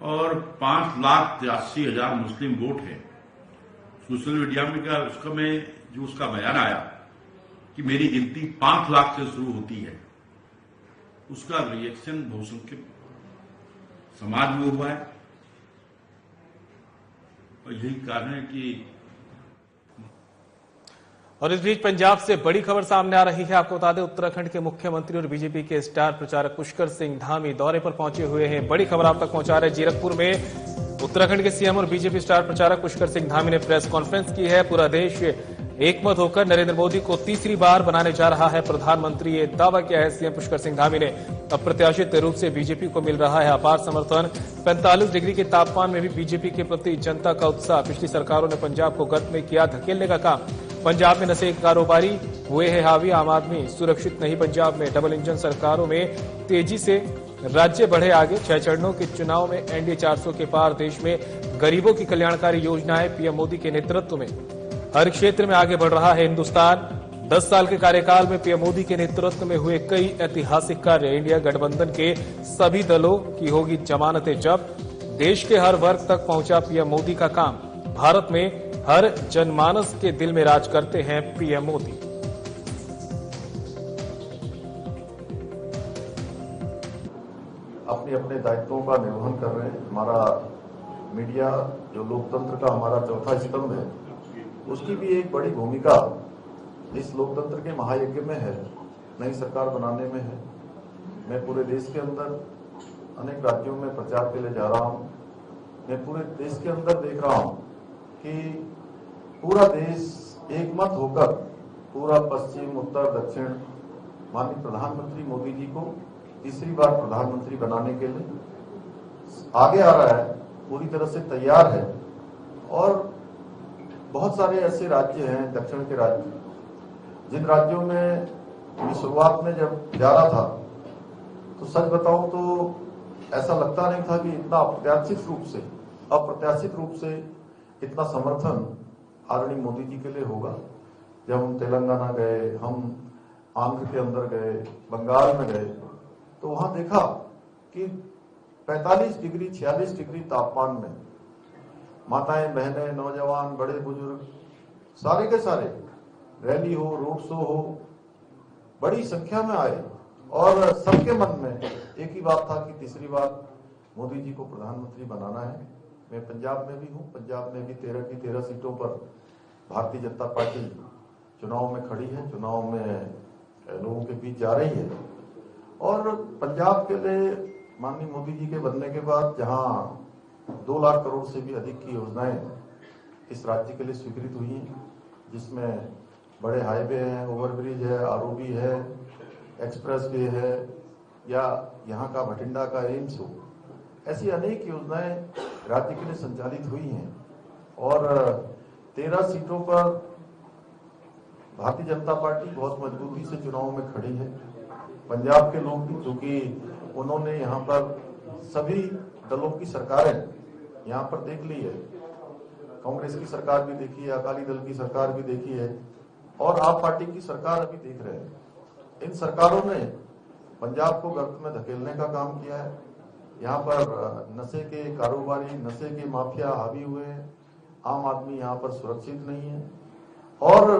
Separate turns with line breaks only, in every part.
और 5,83,000 मुस्लिम वोट है। Social media में उसका बयान आया कि मेरी गिनती 5 लाख से शुरू होती है, उसका रिएक्शन बहुसंख्यक समाज में हुआ है और यही कारण है कि।
और इस बीच पंजाब से बड़ी खबर सामने आ रही है। आपको बता दें, उत्तराखंड के मुख्यमंत्री और बीजेपी के स्टार प्रचारक पुष्कर सिंह धामी दौरे पर पहुंचे हुए हैं। बड़ी खबर आप तक पहुंचा रहे जीरकपुर में उत्तराखंड के सीएम और बीजेपी स्टार प्रचारक पुष्कर सिंह धामी ने प्रेस कॉन्फ्रेंस की है। पूरा देश एकमत होकर नरेंद्र मोदी को तीसरी बार बनाने जा रहा है प्रधानमंत्री, ये दावा किया है सीएम पुष्कर सिंह धामी ने। अप्रत्याशित रूप से बीजेपी को मिल रहा है अपार समर्थन। 45 डिग्री के तापमान में भी बीजेपी के प्रति जनता का उत्साह। पिछली सरकारों ने पंजाब को गर्त में किया धकेलने का काम। पंजाब में नशे के कारोबारी हुए हैं हावी, आम आदमी सुरक्षित नहीं। पंजाब में डबल इंजन सरकारों में तेजी से राज्य बढ़े आगे। 6 चरणों के चुनाव में एनडीए 400 के पार। देश में गरीबों की कल्याणकारी योजनाएं पीएम मोदी के नेतृत्व में हर क्षेत्र में आगे बढ़ रहा है हिंदुस्तान। 10 साल के कार्यकाल में पीएम मोदी के नेतृत्व में हुए कई ऐतिहासिक कार्य। इंडिया गठबंधन के सभी दलों की होगी जमानतें जब। देश के हर वर्ग तक पहुंचा पीएम मोदी का काम। भारत में हर जनमानस के दिल में राज करते हैं पीएम मोदी।
अपने अपने दायित्वों का निर्वहन कर रहे हैं। हमारा मीडिया जो लोकतंत्र का हमारा चौथा स्तंभ है, उसकी भी एक बड़ी भूमिका इस लोकतंत्र के महायज्ञ में है, नई सरकार बनाने में है। मैं पूरे देश के अंदर अनेक राज्यों में प्रचार के लिए जा रहा हूं। मैं पूरे देश के अंदर देख रहा हूं कि पूरा देश एकमत होकर, पूरा पश्चिम उत्तर दक्षिण माननीय प्रधानमंत्री मोदी जी को तीसरी बार प्रधानमंत्री बनाने के लिए आगे आ रहा है, पूरी तरह से तैयार है। और बहुत सारे ऐसे राज्य हैं, दक्षिण के राज्य, जिन राज्यों में शुरुआत में जब जा रहा था तो सच बताऊं तो ऐसा लगता नहीं था कि इतना अप्रत्याशित रूप से इतना समर्थन आदरणीय मोदी जी के लिए होगा। जब हम तेलंगाना गए, हम आंध्र के अंदर गए, बंगाल में गए, तो वहां देखा कि 45 डिग्री 46 डिग्री तापमान में माताएं बहनें नौजवान बड़े बुजुर्ग सारे के सारे रैली हो रोड शो हो बड़ी संख्या में आए और सबके मन में एक ही बात था कि तीसरी बार मोदी जी को प्रधानमंत्री बनाना है। मैं पंजाब में भी हूं। पंजाब में भी 13 की 13 सीटों पर भारतीय जनता पार्टी चुनाव में खड़ी है, चुनाव में लोगों के बीच जा रही है। और पंजाब के लिए माननीय मोदी जी के बनने के बाद जहां 2 लाख करोड़ से भी अधिक की योजनाएं इस राज्य के लिए स्वीकृत हुई हैं, जिसमें बड़े हाईवे हैं, ओवरब्रिज है, आरओबी है, एक्सप्रेस वे है, या यहाँ का भटिंडा का एम्स हो, ऐसी अनेक योजनाएं राज्य के लिए संचालित हुई हैं। और 13 सीटों पर भारतीय जनता पार्टी बहुत मजबूती से चुनाव में खड़ी है। पंजाब के लोग भी, चूंकि उन्होंने यहाँ पर सभी दलों की सरकारें यहाँ पर देख ली है, कांग्रेस की सरकार भी देखी है, अकाली दल की सरकार भी देखी है और आप पार्टी की सरकार अभी देख रहे हैं। इन सरकारों ने पंजाब को गर्त में धकेलने का काम किया है। यहाँ पर नशे के कारोबारी, नशे के माफिया हावी हुए हैं। आम आदमी यहाँ पर सुरक्षित नहीं है और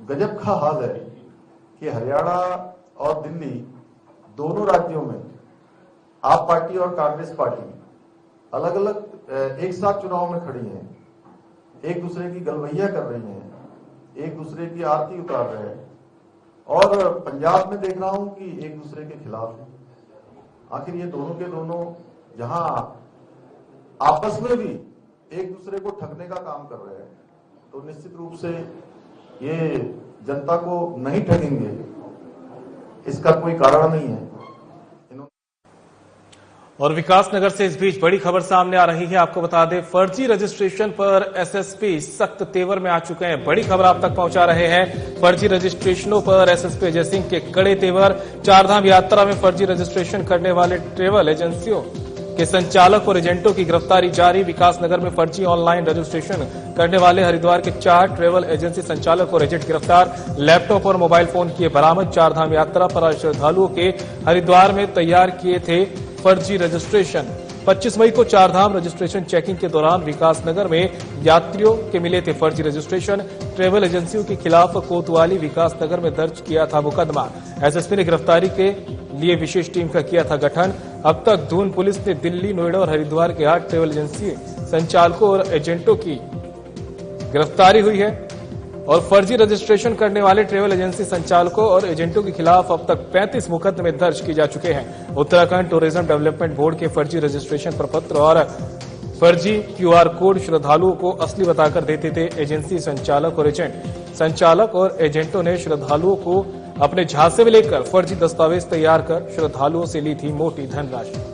गजब का हाल है कि हरियाणा और दिल्ली दोनों राज्यों में आप पार्टी और कांग्रेस पार्टी अलग अलग एक साथ चुनाव में खड़ी हैं, एक दूसरे की गलवैया कर रही हैं, एक दूसरे की आरती उतार रहे हैं। और पंजाब में देख रहा हूं कि एक दूसरे के खिलाफ है। आखिर ये दोनों के दोनों जहां आपस में भी एक दूसरे को ठगने का काम कर रहे हैं, तो निश्चित रूप से ये जनता को नहीं ठगेंगे, इसका कोई कारण नहीं है।
और विकासनगर से इस बीच बड़ी खबर सामने आ रही है। आपको बता दें, फर्जी रजिस्ट्रेशन पर एसएसपी सख्त तेवर में आ चुके हैं। बड़ी खबर आप तक पहुंचा रहे हैं। फर्जी रजिस्ट्रेशनों पर एसएसपी अजय सिंह के कड़े तेवर। चारधाम यात्रा में फर्जी रजिस्ट्रेशन करने वाले ट्रेवल एजेंसियों के संचालक और एजेंटों की गिरफ्तारी जारी। विकासनगर में फर्जी ऑनलाइन रजिस्ट्रेशन करने वाले हरिद्वार के 4 ट्रेवल एजेंसी संचालक और एजेंट गिरफ्तार। लैपटॉप और मोबाइल फोन किए बरामद। चारधाम यात्रा पर श्रद्धालुओं के हरिद्वार में तैयार किए थे फर्जी रजिस्ट्रेशन। 25 मई को चारधाम रजिस्ट्रेशन चेकिंग के दौरान विकासनगर में यात्रियों के मिले थे फर्जी रजिस्ट्रेशन। ट्रेवल एजेंसियों के खिलाफ कोतवाली विकासनगर में दर्ज किया था मुकदमा। एसएसपी ने गिरफ्तारी के लिए विशेष टीम का किया था गठन। अब तक दून पुलिस ने दिल्ली, नोएडा और हरिद्वार के 8 ट्रेवल एजेंसी संचालकों और एजेंटों की गिरफ्तारी हुई है और फर्जी रजिस्ट्रेशन करने वाले ट्रेवल एजेंसी संचालकों और एजेंटों के खिलाफ अब तक 35 मुकदमे दर्ज किए जा चुके हैं। उत्तराखंड टूरिज्म डेवलपमेंट बोर्ड के फर्जी रजिस्ट्रेशन प्रपत्र और फर्जी क्यूआर कोड श्रद्धालुओं को असली बताकर देते थे एजेंसी संचालक और एजेंट। संचालक और एजेंटों ने श्रद्धालुओं को अपने झांसे में लेकर फर्जी दस्तावेज तैयार कर श्रद्धालुओं से ली थी मोटी धनराशि।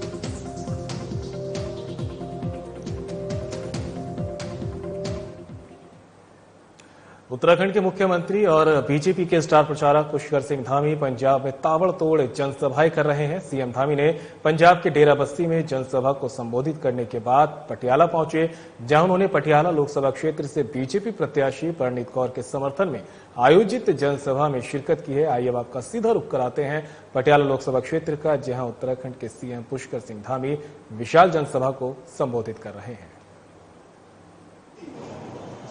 उत्तराखंड के मुख्यमंत्री और बीजेपी के स्टार प्रचारक पुष्कर सिंह धामी पंजाब में ताबड़तोड़ जनसभाएं कर रहे हैं। सीएम धामी ने पंजाब के डेराबस्सी में जनसभा को संबोधित करने के बाद पटियाला पहुंचे, जहां उन्होंने पटियाला लोकसभा क्षेत्र से बीजेपी प्रत्याशी परनीत कौर के समर्थन में आयोजित जनसभा में शिरकत की है। आइए अब आपका सीधा रुख कराते हैं पटियाला लोकसभा क्षेत्र का, जहां उत्तराखंड के सीएम पुष्कर सिंह धामी विशाल जनसभा को संबोधित कर रहे हैं।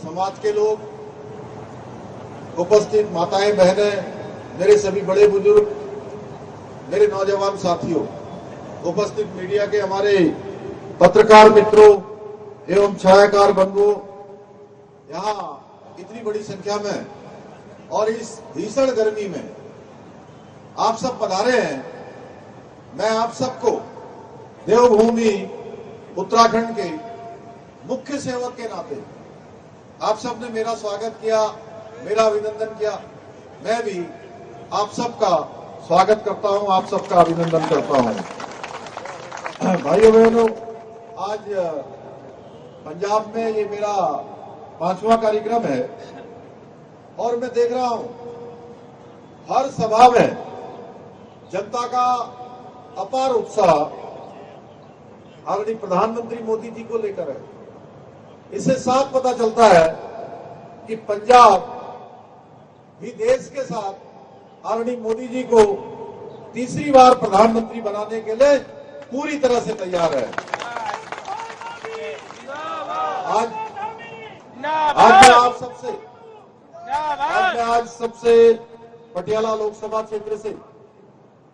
समाज के लोग, उपस्थित माताएं, बहनें, मेरे सभी बड़े बुजुर्ग, मेरे नौजवान साथियों, उपस्थित मीडिया के हमारे पत्रकार मित्रों एवं छायाकार बंधुओं, यहाँ इतनी बड़ी संख्या में और इस भीषण गर्मी में आप सब पधारे हैं। मैं आप सबको देवभूमि उत्तराखंड के मुख्य सेवक के नाते आप सबने मेरा स्वागत किया, मेरा अभिनंदन किया। मैं भी आप सबका स्वागत करता हूं, आप सबका अभिनंदन करता हूं। भाइयों बहनों, आज पंजाब में ये मेरा 5वां कार्यक्रम है और मैं देख रहा हूं हर सभा में जनता का अपार उत्साह आदरणीय प्रधानमंत्री मोदी जी को लेकर है। इससे साफ पता चलता है कि पंजाब भी देश के साथ आदरणीय मोदी जी को तीसरी बार प्रधानमंत्री बनाने के लिए पूरी तरह से तैयार है। आज मैं आप सबसे पटियाला लोकसभा क्षेत्र से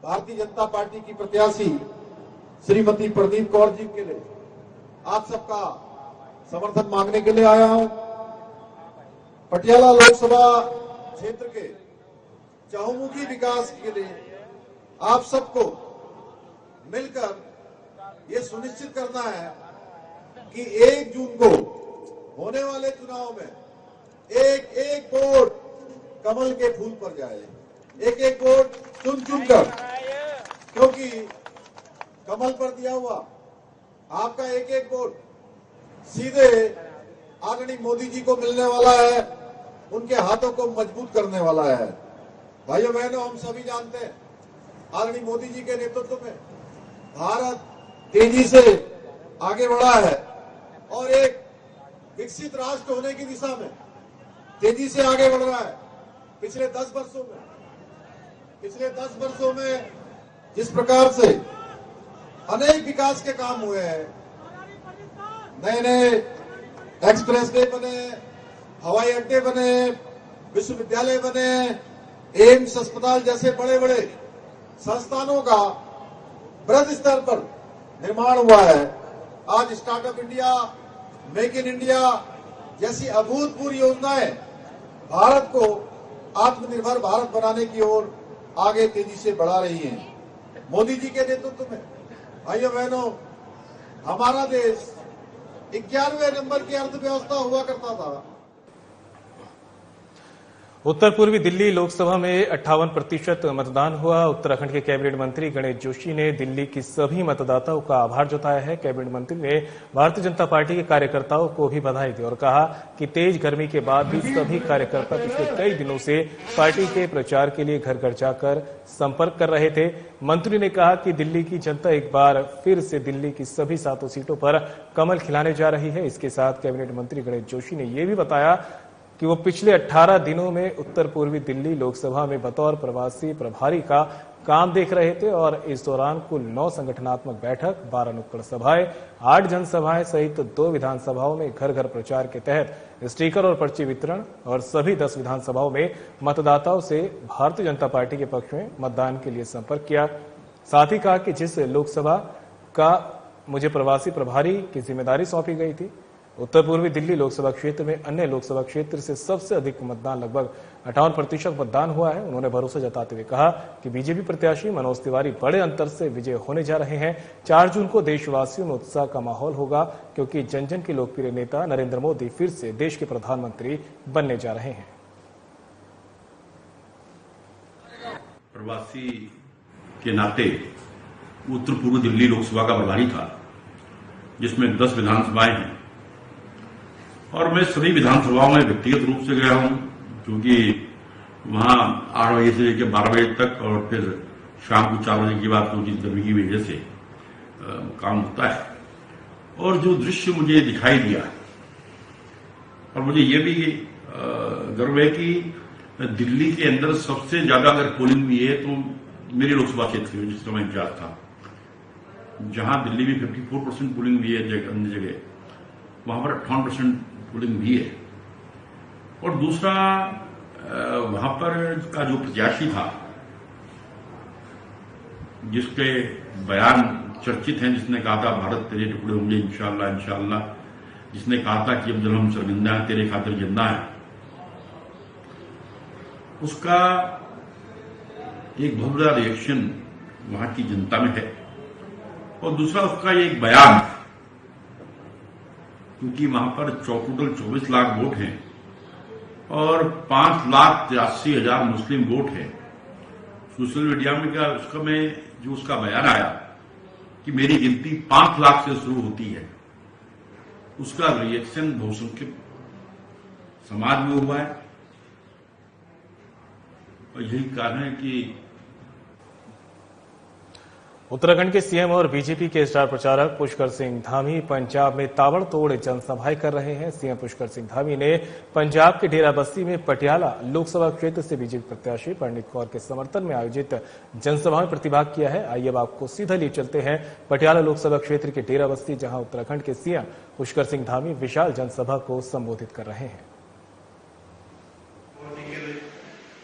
भारतीय जनता पार्टी की प्रत्याशी श्रीमती परनीत कौर जी के लिए आप सबका समर्थन मांगने के लिए आया हूं। पटियाला लोकसभा क्षेत्र के चहुमुखी विकास के लिए आप सबको मिलकर ये सुनिश्चित करना है कि 1 जून को होने वाले चुनाव में एक एक वोट कमल के फूल पर जाए, एक एक वोट चुन चुनकर, क्योंकि कमल पर दिया हुआ आपका एक एक वोट सीधे आदरणीय मोदी जी को मिलने वाला है, उनके हाथों को मजबूत करने वाला है। भाइयों बहनों, हम सभी जानते हैं आदरणीय मोदी जी के नेतृत्व में भारत तेजी से आगे बढ़ा है और एक विकसित राष्ट्र होने की दिशा में तेजी से आगे बढ़ रहा है। पिछले 10 वर्षों में जिस प्रकार से अनेक विकास के काम हुए हैं, नए नए एक्सप्रेस वे बने, हवाई अड्डे बने, विश्वविद्यालय बने, एम्स अस्पताल जैसे बड़े बड़े संस्थानों का बृहद स्तर पर निर्माण हुआ है। आज startup India, make in India जैसी अभूतपूर्व योजनाएं भारत को आत्मनिर्भर भारत बनाने की ओर आगे तेजी से बढ़ा रही हैं। मोदी जी के नेतृत्व में भाइयों बहनों, हमारा देश 11वें नंबर की अर्थव्यवस्था हुआ करता था।
उत्तर पूर्वी दिल्ली लोकसभा में 58% मतदान हुआ। उत्तराखंड के कैबिनेट मंत्री गणेश जोशी ने दिल्ली की सभी मतदाताओं का आभार जताया है। कैबिनेट मंत्री ने भारतीय जनता पार्टी के कार्यकर्ताओं को भी बधाई दी और कहा कि तेज गर्मी के बाद भी सभी कार्यकर्ता पिछले कई दिनों से पार्टी के प्रचार के लिए घर घर जाकर संपर्क कर रहे थे। मंत्री ने कहा कि दिल्ली की जनता एक बार फिर से दिल्ली की सभी 7 सीटों पर कमल खिलाने जा रही है। इसके साथ कैबिनेट मंत्री गणेश जोशी ने यह भी बताया कि वो पिछले 18 दिनों में उत्तर पूर्वी दिल्ली लोकसभा में बतौर प्रवासी प्रभारी का काम देख रहे थे और इस दौरान कुल 9 संगठनात्मक बैठक, 12 नुक्कड़ सभाएं, 8 जनसभाएं सहित 2 विधानसभाओं में घर घर प्रचार के तहत स्टीकर और पर्ची वितरण और सभी 10 विधानसभाओं में मतदाताओं से भारतीय जनता पार्टी के पक्ष में मतदान के लिए संपर्क किया। साथ ही कहा कि जिस लोकसभा का मुझे प्रवासी प्रभारी की जिम्मेदारी सौंपी गई थी, उत्तर पूर्वी दिल्ली लोकसभा क्षेत्र में अन्य लोकसभा क्षेत्र से सबसे अधिक मतदान, लगभग 58% मतदान हुआ है। उन्होंने भरोसा जताते हुए कहा कि बीजेपी प्रत्याशी मनोज तिवारी बड़े अंतर से विजय होने जा रहे हैं। 4 जून को देशवासियों में उत्साह का माहौल होगा क्योंकि जन जन के लोकप्रिय नेता नरेंद्र मोदी फिर से देश के प्रधानमंत्री बनने जा रहे हैं।
प्रवासी के नाते उत्तर पूर्व दिल्ली लोकसभा का प्रभारी था, जिसमें 10 विधानसभाएं हैं और मैं सभी विधानसभाओं में व्यक्तिगत रूप से गया हूं, क्योंकि वहां 8 बजे से लेकर 12 बजे तक और फिर शाम को 4 बजे की बात, क्योंकि गर्मी की वजह से काम होता है। और जो दृश्य मुझे दिखाई दिया, और मुझे ये भी गर्व है कि दिल्ली के अंदर सबसे ज्यादा अगर पोलिंग हुई है तो मेरे लोकसभा क्षेत्र में, जिसका मैं इंचार्ज था, जहां दिल्ली में 54% पोलिंग हुई है, अन्य जगह वहां पर 58% पोलिंग भी है। और दूसरा, वहां पर का जो प्रत्याशी था, जिसके बयान चर्चित हैं, जिसने कहा था भारत तेरे टुकड़े होंगे इंशाअल्लाह इंशाअल्लाह, जिसने कहा था कि अब जब हम शर्मिंदा है तेरे खातिर जिंदा है, उसका एक बहुत बड़ा रिएक्शन वहां की जनता में है। और दूसरा उसका एक बयान, क्योंकि वहां पर टोटल 24 लाख वोट हैं और 5,83,000 मुस्लिम वोट है। सोशल मीडिया में क्या उसका में जो उसका बयान आया कि मेरी गिनती 5 लाख से शुरू होती है, उसका रिएक्शन बहुसंख्यक समाज में हुआ है। और यही कारण है कि
उत्तराखंड के सीएम और बीजेपी के स्टार प्रचारक पुष्कर सिंह धामी पंजाब में ताबड़तोड़ जनसभाएं कर रहे हैं। सीएम पुष्कर सिंह धामी ने पंजाब के डेराबस्सी में पटियाला लोकसभा क्षेत्र से बीजेपी प्रत्याशी पंडित कौर के समर्थन में आयोजित जनसभा में प्रतिभाग किया है। आइए अब आपको सीधा लिए चलते हैं पटियाला लोकसभा क्षेत्र के डेराबस्सी, जहां उत्तराखंड के सीएम पुष्कर सिंह धामी विशाल जनसभा को संबोधित कर रहे हैं।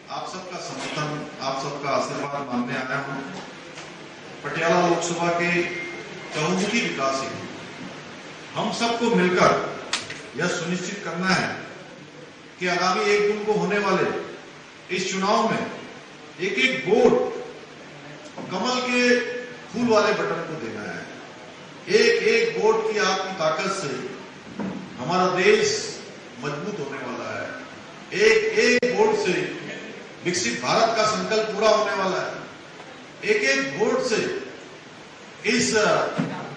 आप सबका समर्थन, आप सबका आशीर्वाद मानने आया हूं। पटियाला लोकसभा के चहुमुखी विकास हेतु हम सबको मिलकर यह सुनिश्चित करना है कि आगामी 1 जून को होने वाले इस चुनाव में एक एक वोट कमल के फूल वाले बटन को देना है। एक एक वोट की आपकी ताकत से हमारा देश मजबूत होने वाला है। एक एक वोट से विकसित भारत का संकल्प पूरा होने वाला है। एक एक वोट से इस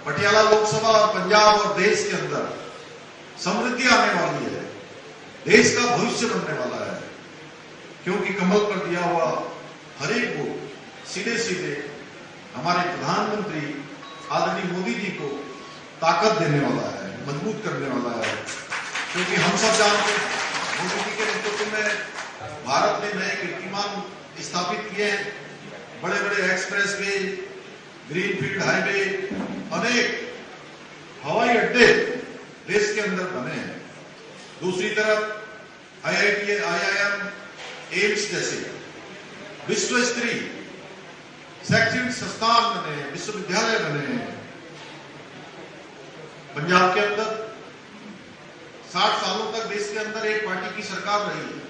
पटियाला लोकसभा और पंजाब और देश के अंदर समृद्धि आने वाली है, देश का भविष्य बनने वाला है, क्योंकि कमल पर दिया हुआ हर एक वोट सीधे सीधे हमारे प्रधानमंत्री आदरणीय मोदी जी को ताकत देने वाला है, मजबूत करने वाला है। क्योंकि हम सब जानते हैं मोदी जी के नेतृत्व में भारत ने नए कीर्तिमान स्थापित किए हैं। बड़े बड़े एक्सप्रेस वे, ग्रीनफील्ड हाईवे, अनेक हवाई अड्डे देश के अंदर बने हैं। दूसरी तरफ IIT, IIM, एम्स जैसे विश्व स्तरीय शैक्षणिक संस्थान बने हैं, विश्वविद्यालय बने हैं। पंजाब के अंदर 60 सालों तक देश के अंदर एक पार्टी की सरकार रही है,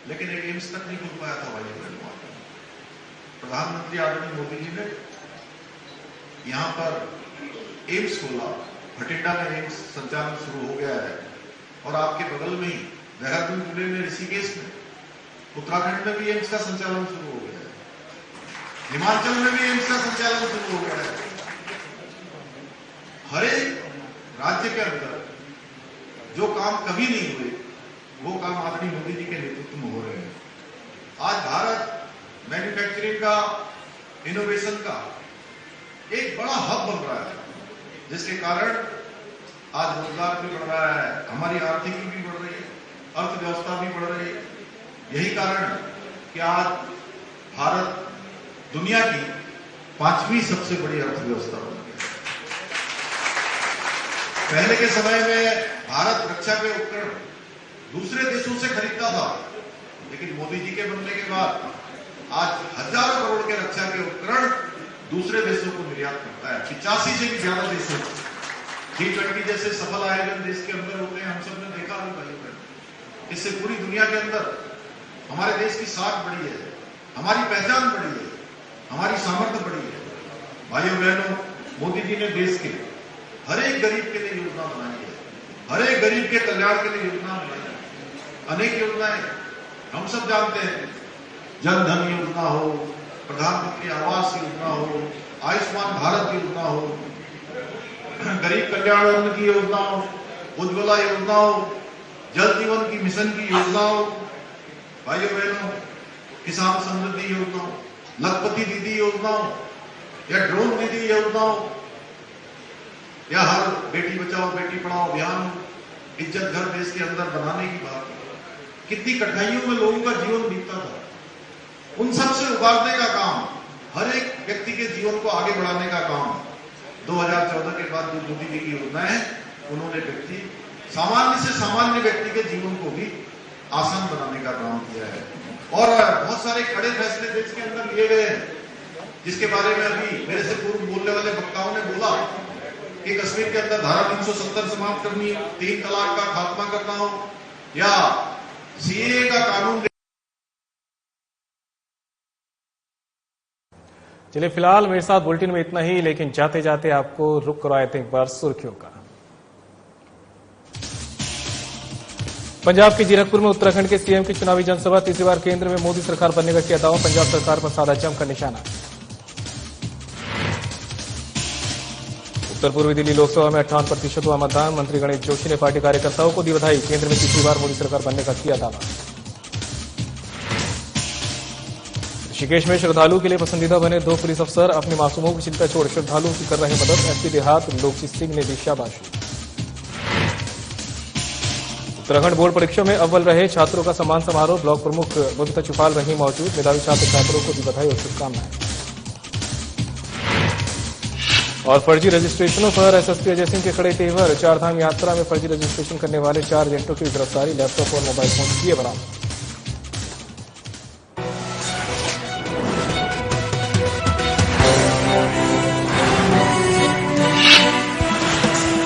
लेकिन एक एम्स तक नहीं खुल पाया था हवाई अड्डे। प्रधानमंत्री आदरणीय मोदी जी ने यहां पर एम्स खोला, भटिंडा में एम्स संचालन शुरू हो गया है। और आपके बगल में ही देहरादून जिले में ऋषिकेश में, उत्तराखंड में भी एम्स का संचालन शुरू हो गया है। हिमाचल में भी एम्स का संचालन शुरू हो गया है। हर एक राज्य के अंदर जो काम कभी नहीं हुए, वो काम आदरणीय मोदी जी के नेतृत्व में हो रहे हैं। आज भारत मैन्युफैक्चरिंग का, इनोवेशन का एक बड़ा हब बन रहा है, जिसके कारण आज रोजगार भी बढ़ रहा है, हमारी आर्थिकी भी बढ़ रही है, अर्थव्यवस्था भी बढ़ रही है। यही कारण कि आज भारत
दुनिया की 5वीं सबसे बड़ी अर्थव्यवस्था बन गई। पहले के समय में भारत रक्षा के उपकरण दूसरे देशों से खरीदता था, लेकिन मोदी जी के बनने के बाद आज हजारों करोड़ के रक्षा के उपकरण दूसरे देशों को निर्यात करता है। 85 से भी ज्यादा देशों को। G20 जैसे सफल आयोजन देश के अंदर होते हैं, हम सब ने देखा होगा। इससे पूरी दुनिया के अंदर हमारे देश की साख बढ़ी है, हमारी पहचान बढ़ी है, हमारी सामर्थ्य बढ़ी है। भाइयों बहनों, मोदी जी ने देश के हर एक गरीब के लिए योजना बनाई है, हर एक गरीब के कल्याण के लिए योजना बनाई है। अनेक योजनाएं हम सब जानते हैं, जन धन योजना हो, प्रधानमंत्री आवास योजना हो, आयुष्मान भारत योजना हो, गरीब कल्याण अन्न की योजना हो, उज्ज्वला योजना हो, जल जीवन की मिशन की योजना हो, भाइयों बहनों किसान समृद्धि योजना हो, लखपति दीदी योजना हो, या ड्रोन दीदी योजना हो, या हर बेटी बचाओ बेटी पढ़ाओ अभियान हो, इज्जत घर देश के अंदर बनाने की बात है। कितनी कठिनाइयों में लोगों का जीवन बीतता था, उन सब से उबारने का काम, हर एक व्यक्ति के जीवन को आगे बढ़ाने का काम 2014 के बाद जो मोदी जी की योजना है, उन्होंने सामान्य से सामान्य व्यक्ति के जीवन को भी आसान बनाने का काम किया है। और बहुत सारे कड़े फैसले देश के अंदर लिए गए हैं, जिसके बारे में अभी मेरे से पूर्व बोलने वाले वक्ताओं ने बोला कि कश्मीर के अंदर धारा 370 समाप्त करनी हो, 3 तलाक का खात्मा करना हो, या सीएए का कानून।
चलिए फिलहाल मेरे साथ बुलेटिन में इतना ही, लेकिन जाते जाते आपको रुक करवाए थे एक बार सुर्खियों का। पंजाब के जीरकपुर में उत्तराखंड के सीएम की चुनावी जनसभा, तीसरी बार केंद्र में मोदी सरकार बनने का किया दावा, पंजाब सरकार पर साधा जमकर निशाना। उत्तर पूर्वी दिल्ली लोकसभा में 58% हुआ मतदान, मंत्री गणेश जोशी ने पार्टी कार्यकर्ताओं को दी बधाई, केंद्र में तीसरी बार मोदी सरकार बनने का किया दावा। ऋषिकेश में श्रद्धालु के लिए पसंदीदा बने 2 पुलिस अफसर, अपनी मासूमों की चिंता छोड़ श्रद्धालुओं की कर रहे मदद, एसपी देहात लोकजीत सिंह ने दी शाबाशी। उत्तराखंड बोर्ड परीक्षा में अव्वल रहे छात्रों का सम्मान समारोह, ब्लॉक प्रमुख बबीता चुफाल रही मौजूद, मेधावी छात्र छात्रों को दी बधाई और शुभकामनाएं। और फर्जी रजिस्ट्रेशनों पर एसएसपी अजय सिंह के खड़े तेवर, 4 धाम यात्रा में फर्जी रजिस्ट्रेशन करने वाले 4 एजेंटों की गिरफ्तारी, लैपटॉप और मोबाइल फोन किए बरामद।